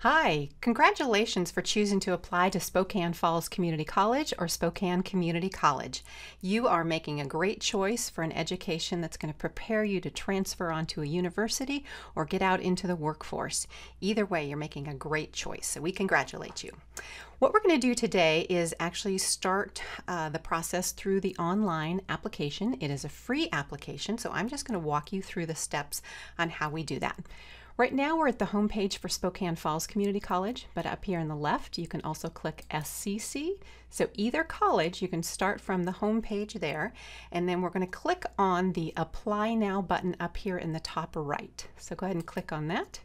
Hi, congratulations for choosing to apply to Spokane Falls Community College or Spokane Community College. You are making a great choice for an education that's going to prepare you to transfer onto a university or get out into the workforce. Either way, you're making a great choice, so we congratulate you. What we're going to do today is actually start the process through the online application. It is a free application, so I'm just going to walk you through the steps on how we do that. Right now we're at the home page for Spokane Falls Community College, but up here on the left you can also click SCC. So either college, you can start from the home page there, and then we're going to click on the Apply Now button up here in the top right. So go ahead and click on that.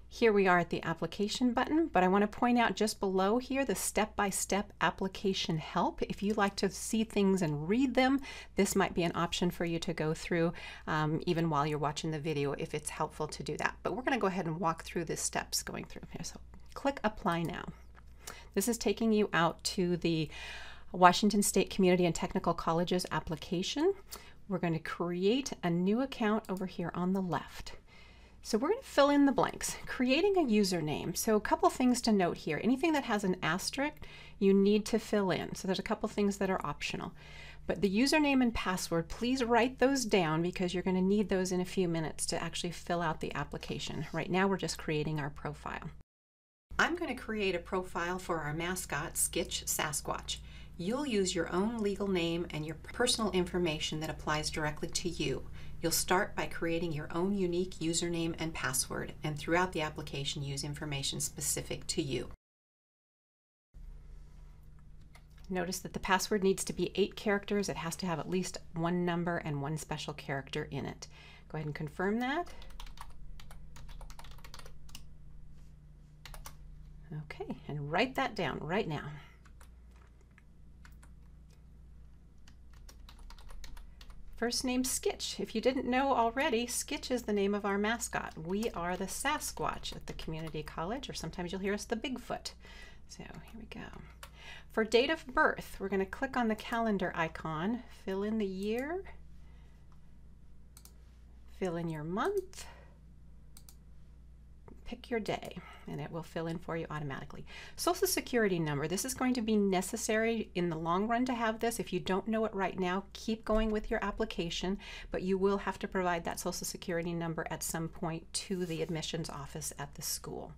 Here we are at the application button, but I want to point out just below here the step-by-step application help. If you like to see things and read them, this might be an option for you to go through even while you're watching the video if it's helpful to do that. But we're going to go ahead and walk through the steps going through here. So click Apply Now. This is taking you out to the Washington State Community and Technical Colleges application. We're going to create a new account over here on the left. So we're going to fill in the blanks, creating a username. So a couple things to note here. Anything that has an asterisk, you need to fill in. So there's a couple things that are optional. But the username and password, please write those down because you're going to need those in a few minutes to actually fill out the application. Right now we're just creating our profile. I'm going to create a profile for our mascot, Skitch Sasquatch. You'll use your own legal name and your personal information that applies directly to you. You'll start by creating your own unique username and password, and throughout the application use information specific to you. Notice that the password needs to be 8 characters. It has to have at least one number and one special character in it. Go ahead and confirm that. Okay, and write that down right now. First name Skitch. If you didn't know already, Skitch is the name of our mascot. We are the Sasquatch at the community college, or sometimes you'll hear us the Bigfoot. So here we go. For date of birth, we're going to click on the calendar icon, fill in the year, fill in your month, pick your day, and it will fill in for you automatically. Social Security number. This is going to be necessary in the long run to have this. If you don't know it right now, keep going with your application, but you will have to provide that Social Security number at some point to the admissions office at the school.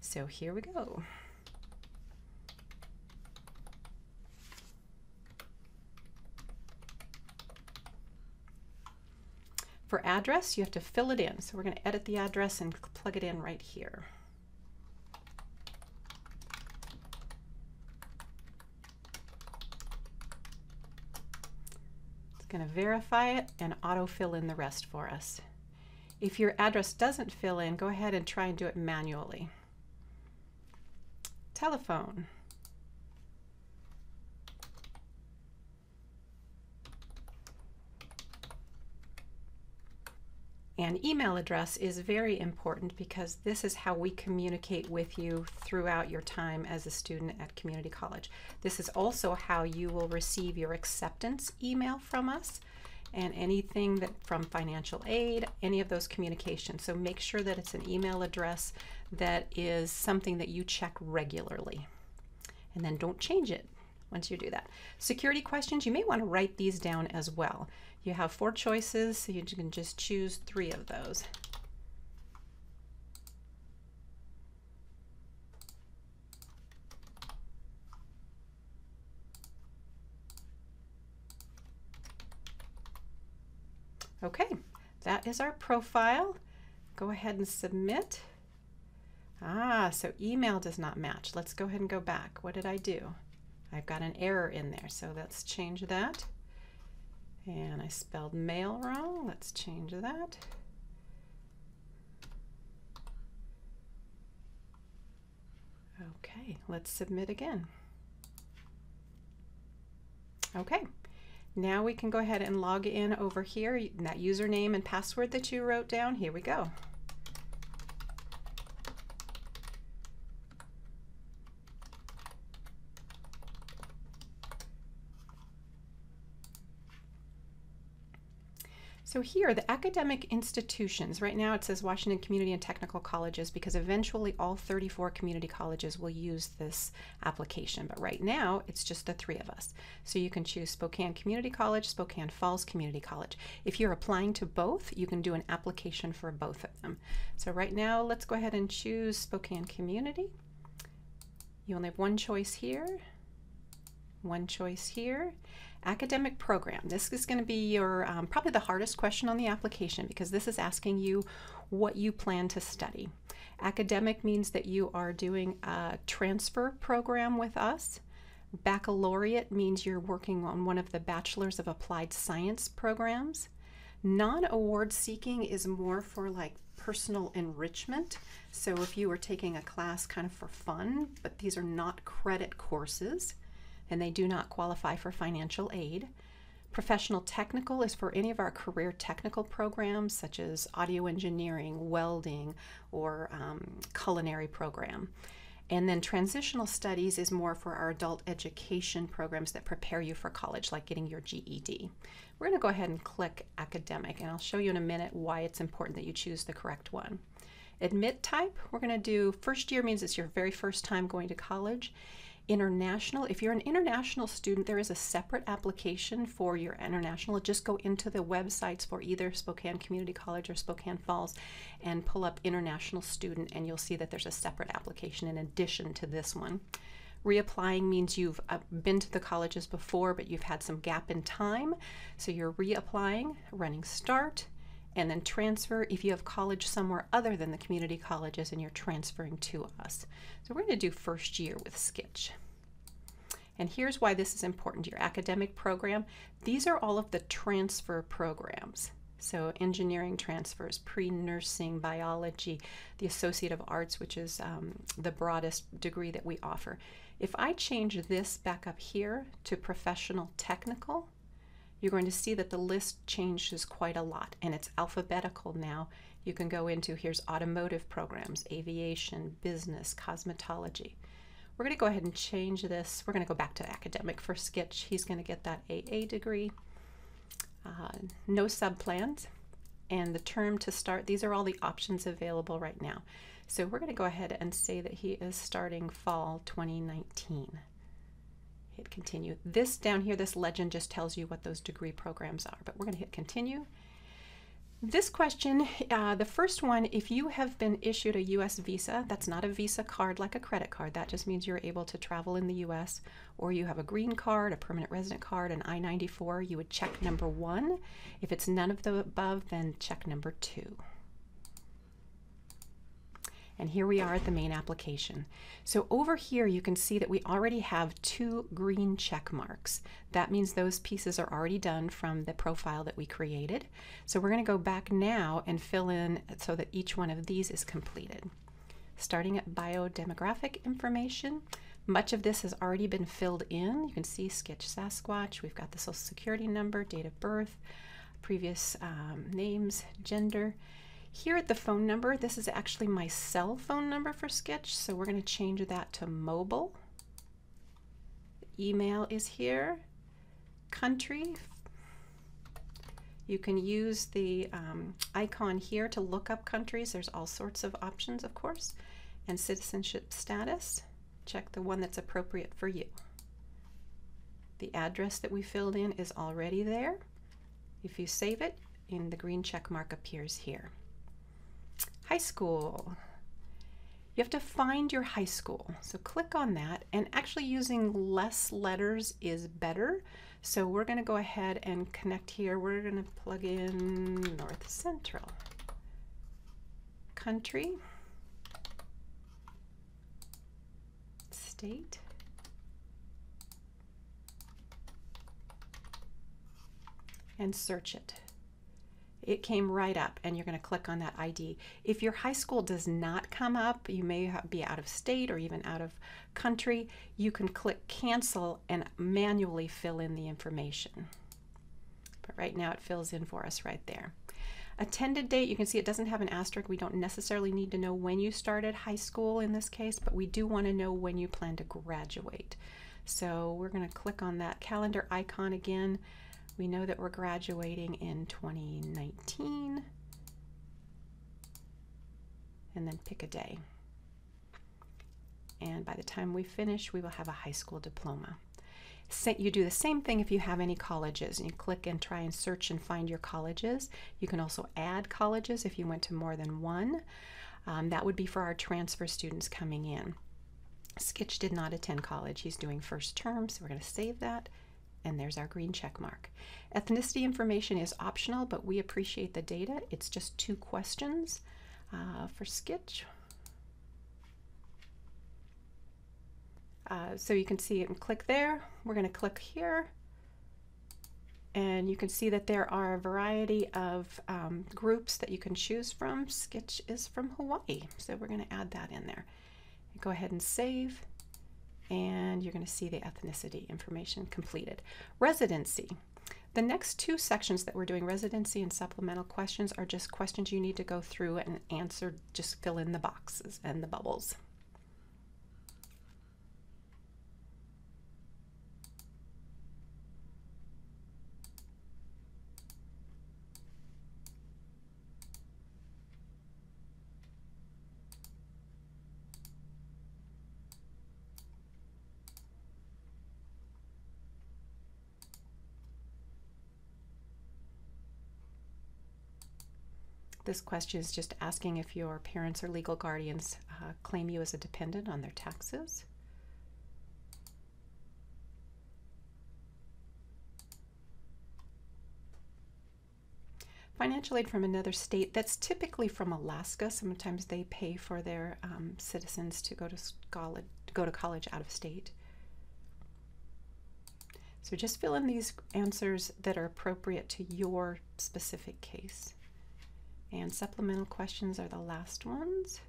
So here we go. For address, you have to fill it in. So we're going to edit the address and plug it in right here. It's going to verify it and auto-fill in the rest for us. If your address doesn't fill in, go ahead and try and do it manually. Telephone. And email address is very important because this is how we communicate with you throughout your time as a student at community college. This is also how you will receive your acceptance email from us and anything that from financial aid, any of those communications. So make sure that it's an email address that is something that you check regularly. And then don't change it once you do that. Security questions, you may want to write these down as well. You have 4 choices, so you can just choose 3 of those. Okay, that is our profile. Go ahead and submit. So email does not match. Let's go ahead and go back. What did I do? I've got an error in there, so let's change that. And I spelled mail wrong. Let's change that. Okay, let's submit again. Okay, now we can go ahead and log in over here. That username and password that you wrote down, here we go. So here, the academic institutions, right now it says Washington Community and Technical Colleges because eventually all 34 community colleges will use this application. But right now, it's just the 3 of us. So you can choose Spokane Community College, Spokane Falls Community College. If you're applying to both, you can do an application for both of them. So right now, let's go ahead and choose Spokane Community. You only have one choice here, one choice here. Academic program. This is going to be your probably the hardest question on the application because this is asking you what you plan to study. Academic means that you are doing a transfer program with us. Baccalaureate means you're working on one of the Bachelors of Applied Science programs. Non-award seeking is more for like personal enrichment. So if you are taking a class kind of for fun, but these are not credit courses, and they do not qualify for financial aid. Professional technical is for any of our career technical programs such as audio engineering, welding, or culinary program. And then transitional studies is more for our adult education programs that prepare you for college, like getting your GED. We're going to go ahead and click academic, and I'll show you in a minute why it's important that you choose the correct one. Admit type, we're going to do first year means it's your very first time going to college. International, if you're an international student, there is a separate application for your international. Just go into the websites for either Spokane Community College or Spokane Falls and pull up international student, and you'll see that there's a separate application in addition to this one. Reapplying means you've been to the colleges before, but you've had some gap in time. So you're reapplying, running start, and then transfer if you have college somewhere other than the community colleges and you're transferring to us. So we're going to do first year with Sketch. And here's why this is important. Your academic program, these are all of the transfer programs. So engineering transfers, pre-nursing, biology, the Associate of Arts, which is the broadest degree that we offer. If I change this back up here to professional technical, you're going to see that the list changes quite a lot, and it's alphabetical now. You can go into, here's automotive programs, aviation, business, cosmetology. We're going to go ahead and change this. We're going to go back to academic for Skitch. He's going to get that AA degree. No subplans. And the term to start, these are all the options available right now. So we're going to go ahead and say that he is starting fall 2019. Hit continue. This down here, this legend just tells you what those degree programs are, but we're going to hit continue. This question, the first one, if you have been issued a U.S. visa, that's not a Visa card like a credit card. That just means you're able to travel in the U.S., or you have a green card, a permanent resident card, an I-94, you would check number 1. If it's none of the above, then check number 2. And here we are at the main application. So over here you can see that we already have 2 green check marks. That means those pieces are already done from the profile that we created. So we're going to go back now and fill in so that each one of these is completed. Starting at biodemographic information, much of this has already been filled in. You can see Sketch Sasquatch, we've got the social security number, date of birth, previous names, gender. Here at the phone number, this is actually my cell phone number for Sketch, so we're going to change that to mobile. The email is here. Country. You can use the icon here to look up countries. There's all sorts of options, of course. And citizenship status. Check the one that's appropriate for you. The address that we filled in is already there. If you save it, the green check mark appears here. High school. You have to find your high school. So click on that, and actually using less letters is better. So we're going to go ahead and connect here. We're going to plug in North Central. Country. State. And search it. It came right up, and you're going to click on that ID. If your high school does not come up, you may be out of state or even out of country, you can click cancel and manually fill in the information. But right now it fills in for us right there. Attended date, you can see it doesn't have an asterisk. We don't necessarily need to know when you started high school in this case, but we do want to know when you plan to graduate. So we're going to click on that calendar icon again. We know that we're graduating in 2019, and then pick a day. And by the time we finish, we will have a high school diploma. You do the same thing if you have any colleges, and you click and try and search and find your colleges. You can also add colleges if you went to more than one. That would be for our transfer students coming in. Skitch did not attend college. He's doing first term, so we're going to save that. And there's our green check mark. Ethnicity information is optional, but we appreciate the data. It's just 2 questions for Skitch. So you can see it and click there. We're going to click here, and you can see that there are a variety of groups that you can choose from. Skitch is from Hawaii, so we're going to add that in there. Go ahead and save, and you're going to see the ethnicity information completed. Residency. The next 2 sections that we're doing, residency and supplemental questions, are just questions you need to go through and answer, just fill in the boxes and the bubbles. This question is just asking if your parents or legal guardians claim you as a dependent on their taxes. Financial aid from another state, that's typically from Alaska. Sometimes they pay for their citizens to go to college out of state. So just fill in these answers that are appropriate to your specific case. And supplemental questions are the last ones.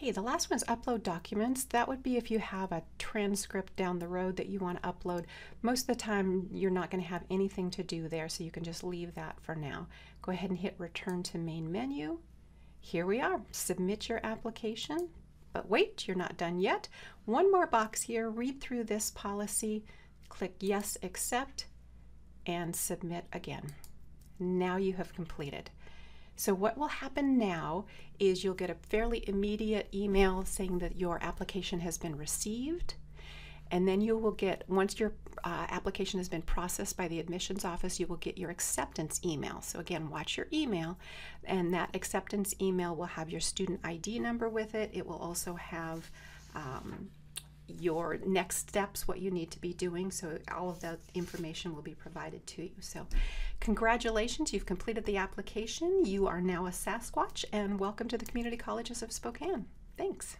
Okay, the last one is upload documents. That would be if you have a transcript down the road that you want to upload. Most of the time you're not going to have anything to do there, so you can just leave that for now. Go ahead and hit return to main menu. Here we are. Submit your application. But wait, you're not done yet. One more box here. Read through this policy, click yes, accept, and submit again. Now you have completed. So what will happen now is you'll get a fairly immediate email saying that your application has been received, and then you will get, once your application has been processed by the admissions office, you will get your acceptance email. So again, watch your email, and that acceptance email will have your student ID number with it. It will also have your next steps, what you need to be doing, so all of that information will be provided to you. So congratulations, you've completed the application. You are now a Sasquatch, and welcome to the Community Colleges of Spokane. Thanks.